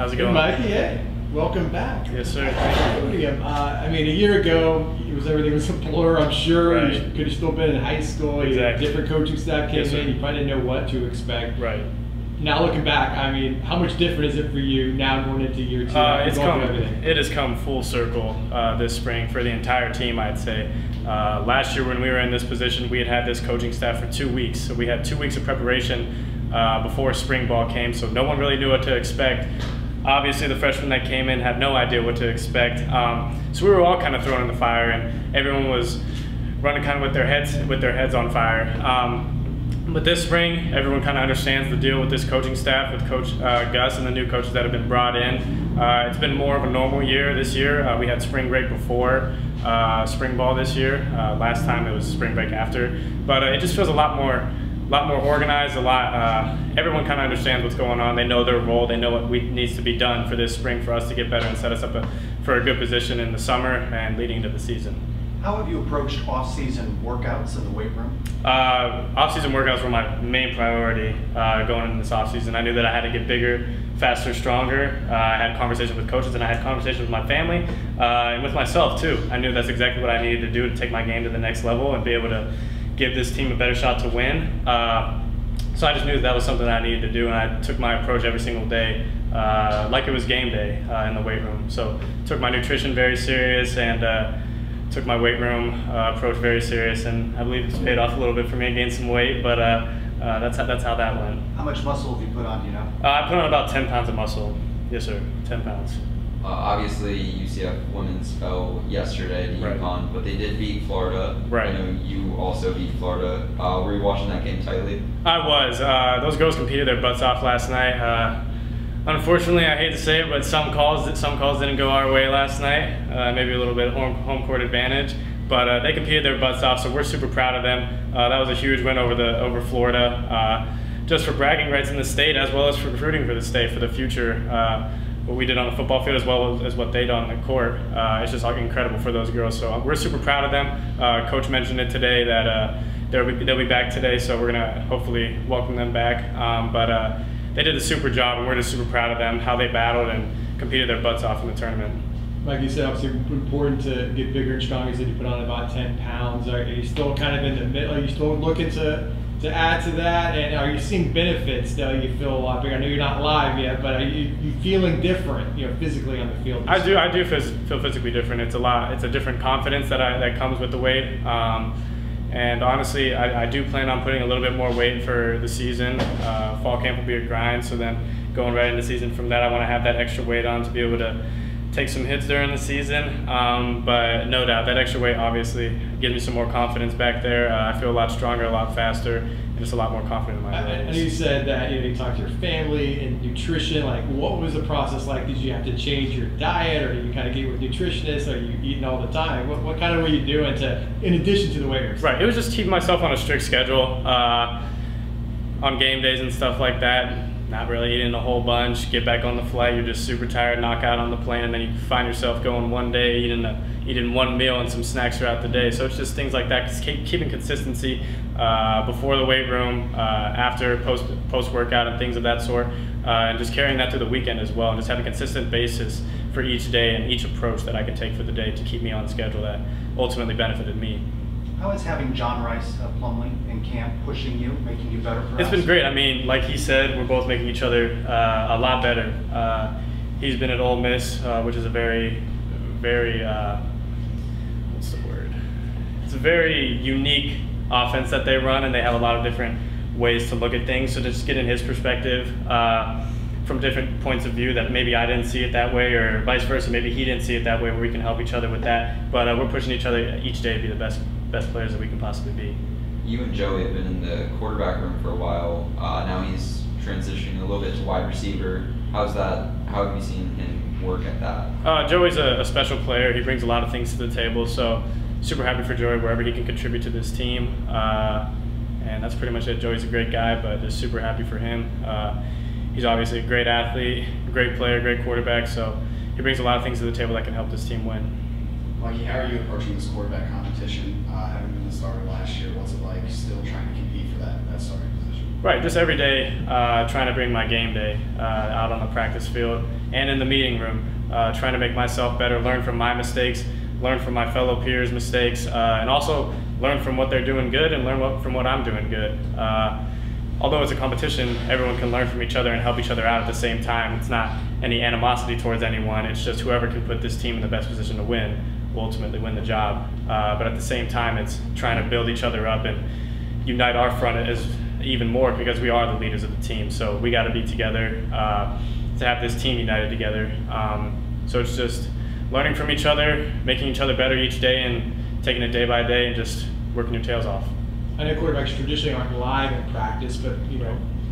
How's it going? Hey, Mikey, hey. Welcome back. Yes, sir. I mean, a year ago, everything was a blur, I'm sure. Right. You could have still been in high school. Exactly. Different coaching staff came Yes, in. You probably didn't know what to expect. Right. Now looking back, I mean, how much different is it for you now going into year two? It has come full circle this spring for the entire team, I'd say. Last year when we were in this position, we had this coaching staff for 2 weeks. So we had 2 weeks of preparation before spring ball came, so no one really knew what to expect. Obviously, the freshmen that came in had no idea what to expect. So we were all kind of thrown in the fire, and everyone was running kind of with their heads on fire. But this spring, everyone kind of understands the deal with this coaching staff, with Coach Gus and the new coaches that have been brought in. It's been more of a normal year this year. We had spring break before spring ball this year. Last time it was spring break after. But it just feels a lot more organized, everyone kind of understands what's going on. They know their role. They know what needs to be done for this spring for us to get better and set us up for a good position in the summer and leading into the season. How have you approached off-season workouts in the weight room? Off-season workouts were my main priority going into this off-season. I knew that I had to get bigger, faster, stronger. I had conversations with coaches and I had conversations with my family and with myself too. I knew that's exactly what I needed to do to take my game to the next level and be able to give this team a better shot to win. So I just knew that was something that I needed to do, and I took my approach every single day like it was game day in the weight room. So took my nutrition very serious and took my weight room approach very serious, and I believe it's paid off a little bit for me. I gained some weight, but that's how that went. How much muscle have you put on, do you know? I put on about 10 pounds of muscle. Yes, sir, 10 pounds. Obviously, UCF women's fell yesterday to UConn, but they did beat Florida. Right. I know you also beat Florida. Were you watching that game tightly? I was. Those girls competed their butts off last night. Unfortunately, I hate to say it, but some calls didn't go our way last night. Maybe a little bit home court advantage, but they competed their butts off, so we're super proud of them. That was a huge win over Florida, just for bragging rights in the state as well as for recruiting for the state for the future. What we did on the football field as well as what they did on the court. It's just incredible for those girls. So we're super proud of them. Coach mentioned it today that they'll be back today, so we're gonna hopefully welcome them back. But they did a super job, and we're just super proud of them, how they battled and competed their butts off in the tournament. Like you said, obviously important to get bigger and stronger. You said you put on about 10 pounds. Are you still kind of in the middle? Are you still looking to add to that? And are you seeing benefits that you feel a lot bigger? I know you're not live yet, but are you feeling different, physically on the field? I do feel physically different. It's a different confidence that comes with the weight. And honestly, I do plan on putting a little bit more weight for the season. Fall camp will be a grind, so then going right into season from that, I want to have that extra weight on to be able to take some hits during the season. But no doubt, that extra weight obviously gives me some more confidence back there. I feel a lot stronger, a lot faster, and just a lot more confident in my abilities. I know you said that you talked to your family and nutrition. Like, what was the process like? Did you have to change your diet, or did you kind of get with nutritionists? Are you eating all the time? What kind of were you doing in addition to the weight room? Right, it was just keeping myself on a strict schedule on game days and stuff like that. Not really eating a whole bunch, get back on the flight, you're just super tired, knock out on the plane, and then you find yourself going one day eating one meal and some snacks throughout the day. So it's just things like that, just keeping consistency before the weight room, after, post-workout and things of that sort, and just carrying that through the weekend as well, and just having a consistent basis for each day and each approach that I could take for the day to keep me on schedule that ultimately benefited me. How is having John Rice Plumlee in camp pushing you, making you better for us? It's been great. I mean, like he said, we're both making each other a lot better. He's been at Ole Miss, which is a very, what's the word? It's a very unique offense that they run, and they have a lot of different ways to look at things. So just getting his perspective from different points of view that maybe I didn't see it that way, or vice versa, maybe he didn't see it that way, where we can help each other with that. But we're pushing each other each day to be the best players that we can possibly be. You and Joey have been in the quarterback room for a while. Now he's transitioning a little bit to wide receiver. How's that? How have you seen him work at that? Joey's a special player. He brings a lot of things to the table, so super happy for Joey wherever he can contribute to this team. And that's pretty much it. Joey's a great guy, but just super happy for him. He's obviously a great athlete, great player, great quarterback, so he brings a lot of things to the table that can help this team win. Mikey, how are you approaching this quarterback competition? Having been the starter last year, what's it like still trying to compete for that starting position? Right, just every day trying to bring my game day out on the practice field and in the meeting room, trying to make myself better, learn from my mistakes, learn from my fellow peers' mistakes, and also learn from what they're doing good and learn from what I'm doing good. Although it's a competition, everyone can learn from each other and help each other out at the same time. It's not any animosity towards anyone. It's just whoever can put this team in the best position to win will ultimately win the job. But at the same time, it's trying to build each other up and unite our front as even more, because we are the leaders of the team. So we got to be together to have this team united together. So it's just learning from each other, making each other better each day, and taking it day by day and just working your tails off. I know quarterbacks traditionally aren't live in practice, but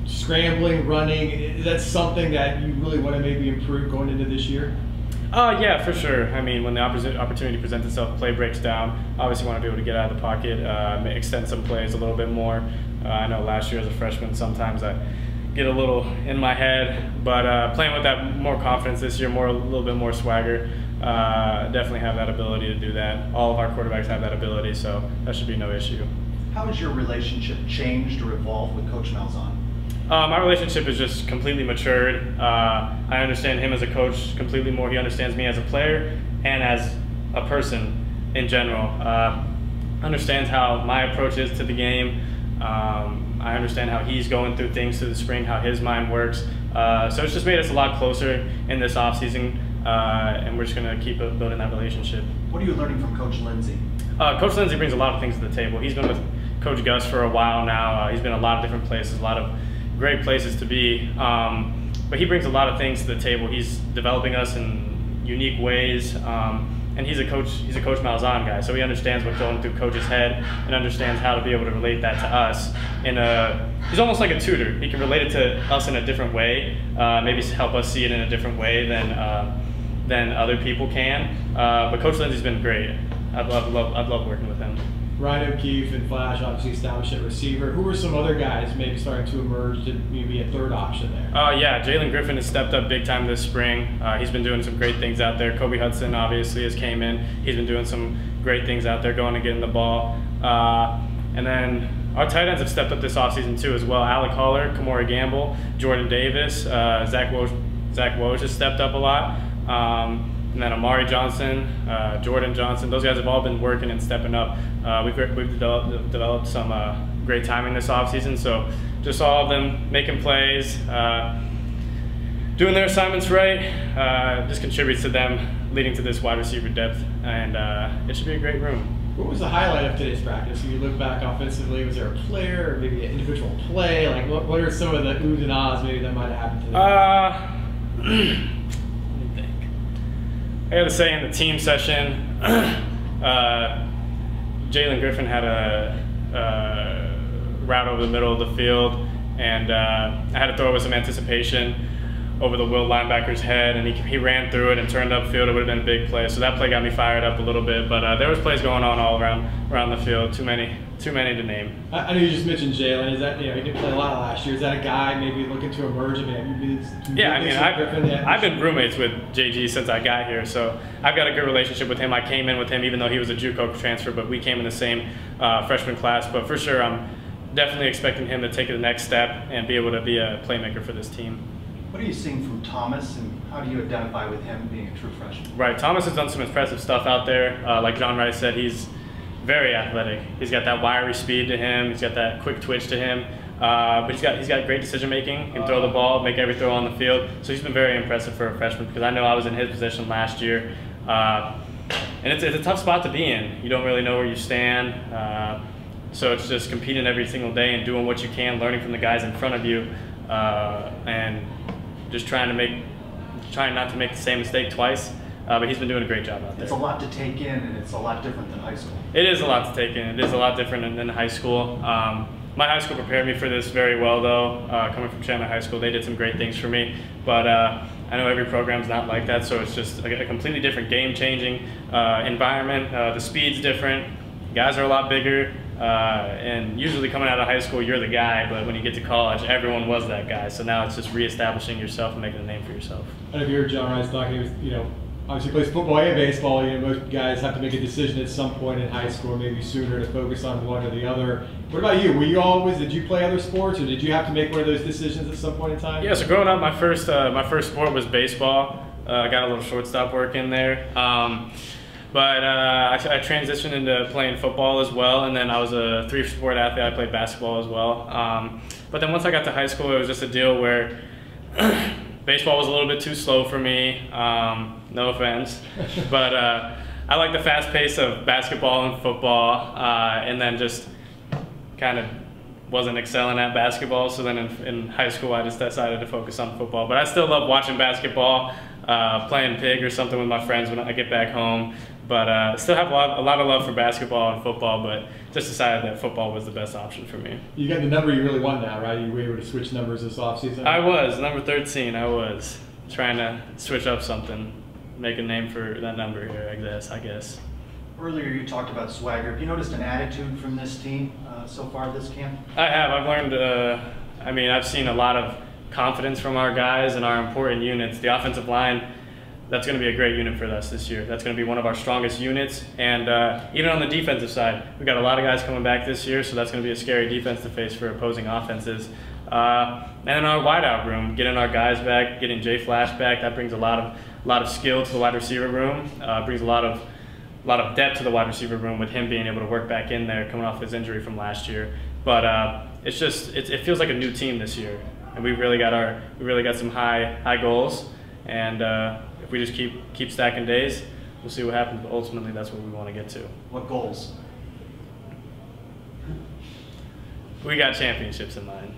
scrambling, running, is that something that you really want to maybe improve going into this year? Yeah, for sure. I mean, when the opportunity presents itself, play breaks down. Obviously, want to be able to get out of the pocket, extend some plays a little bit more. I know last year as a freshman, sometimes I get a little in my head, but playing with that more confidence this year, a little bit more swagger, definitely have that ability to do that. All of our quarterbacks have that ability, so that should be no issue. How has your relationship changed or evolved with Coach Malzahn? My relationship has just completely matured. I understand him as a coach completely more. He understands me as a player and as a person in general. Understands how my approach is to the game. I understand how he's going through things through the spring, how his mind works. So it's just made us a lot closer in this offseason, and we're just going to keep building that relationship. What are you learning from Coach Lindsey? Coach Lindsey brings a lot of things to the table. He's been with Coach Gus for a while now. He's been a lot of different places, a lot of great places to be, but he brings a lot of things to the table. He's developing us in unique ways, and he's a Coach Malzahn guy, so he understands what's going through Coach's head and understands how to be able to relate that to us. He's almost like a tutor. He can relate it to us in a different way, maybe help us see it in a different way than other people can. But Coach Lindsey's been great. I'd love working with him. Ryan O'Keefe and Flash obviously established at receiver. Who are some other guys maybe starting to emerge to maybe a third option there? Yeah, Jalen Griffin has stepped up big time this spring. He's been doing some great things out there. Kobe Hudson obviously has came in. He's been doing some great things out there, going and getting the ball. And then our tight ends have stepped up this offseason too as well. Alec Haller, Kamora Gamble, Jordan Davis, Zach Woj has stepped up a lot. And then Amari Johnson, Jordan Johnson, those guys have all been working and stepping up. We've developed some great timing this offseason, so just all of them making plays, doing their assignments right, just contributes to them leading to this wide receiver depth, and it should be a great room. What was the highlight of today's practice? When you look back offensively, was there a player or maybe an individual play? Like, what are some of the oohs and ahs maybe that might have happened today? I got to say, in the team session, Jalen Griffin had a route over the middle of the field, and I had to throw it with some anticipation over the Will linebacker's head, and he ran through it and turned upfield. It would have been a big play, so that play got me fired up a little bit. But there was plays going on all around the field. Too many to name. I know you just mentioned Jalen. Is that he didn't play a lot last year? Is that a guy maybe looking to emerge? Yeah, I mean, I've been roommates with JG since I got here, so I've got a good relationship with him. I came in with him even though he was a JUCO transfer, but we came in the same freshman class. But for sure, I'm definitely expecting him to take the next step and be able to be a playmaker for this team. What are you seeing from Thomas, and how do you identify with him being a true freshman? Right, Thomas has done some impressive stuff out there. Like John Rice said, he's very athletic. He's got that wiry speed to him. He's got that quick twitch to him. But he's got great decision making. He can throw the ball, make every throw on the field. So he's been very impressive for a freshman, because I know I was in his position last year. And it's a tough spot to be in. You don't really know where you stand. So it's just competing every single day and doing what you can, learning from the guys in front of you, and just trying not to make the same mistake twice. But he's been doing a great job out there. It's a lot to take in, and it's a lot different than high school. It is a lot to take in. It is a lot different than high school. My high school prepared me for this very well, though. Coming from Chandler High School, they did some great things for me. But I know every program's not like that, so it's just a completely different game-changing environment. The speed's different. Guys are a lot bigger. And usually coming out of high school, you're the guy, but when you get to college, everyone was that guy. So now it's just reestablishing yourself and making a name for yourself. I don't know if you heard John Rice talking. He was, obviously plays football and baseball. You know, most guys have to make a decision at some point in high school, maybe sooner, to focus on one or the other. What about you? Were you always, did you play other sports, or did you have to make one of those decisions at some point in time? Yeah, so growing up, my first sport was baseball. I got a little shortstop work in there. But I transitioned into playing football as well, and then I was a 3-sport athlete. I played basketball as well. But then once I got to high school, it was just a deal where baseball was a little bit too slow for me. No offense, but I like the fast pace of basketball and football, and then just kind of wasn't excelling at basketball. So then in high school, I just decided to focus on football. But I still love watching basketball, playing pig or something with my friends when I get back home. But still have a lot of love for basketball and football, but just decided that football was the best option for me. You got the number you really want now, right? You were able to switch numbers this offseason? I was, number 13, I was trying to switch up something, make a name for that number here, I guess. Earlier you talked about swagger. Have you noticed an attitude from this team so far this camp? I have. I've learned, I've seen a lot of confidence from our guys and our important units. The offensive line, that's going to be a great unit for us this year. That's going to be one of our strongest units. And even on the defensive side, we've got a lot of guys coming back this year, so that's going to be a scary defense to face for opposing offenses. And in our wideout room, getting our guys back, getting Jay Flash back, that brings a lot of skill to the wide receiver room. Brings a lot of depth to the wide receiver room with him being able to work back in there, coming off his injury from last year. But it feels like a new team this year, and we really got some high goals. And if we just keep stacking days, we'll see what happens. But ultimately, that's what we want to get to. What goals? We got championships in mind.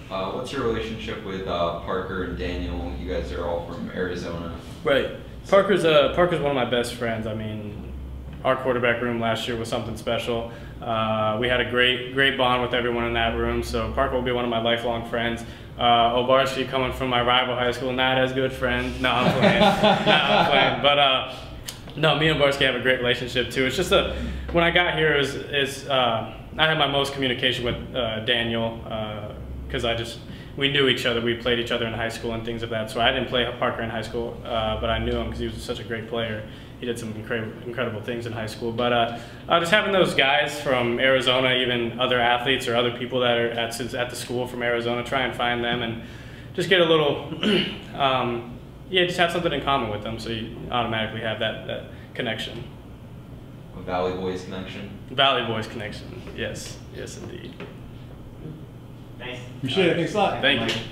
What's your relationship with Parker and Daniel? You guys are all from Arizona. Right. Parker's one of my best friends. I mean, our quarterback room last year was something special. We had a great bond with everyone in that room. So Parker will be one of my lifelong friends. Obarski, coming from my rival high school, not as good friends. No, I'm playing. But no, me and Obarski have a great relationship too. It's just when I got here, I had my most communication with Daniel because we knew each other. We played each other in high school and things of that. So I didn't play Parker in high school, but I knew him because he was such a great player. He did some incredible things in high school. But just having those guys from Arizona, even other athletes or other people that are at the school from Arizona, try and find them and just get a little, just have something in common with them, so you automatically have that connection. A Valley Boys connection? Valley Boys connection, yes indeed. Thanks. Appreciate it. Thanks a lot. Thank you.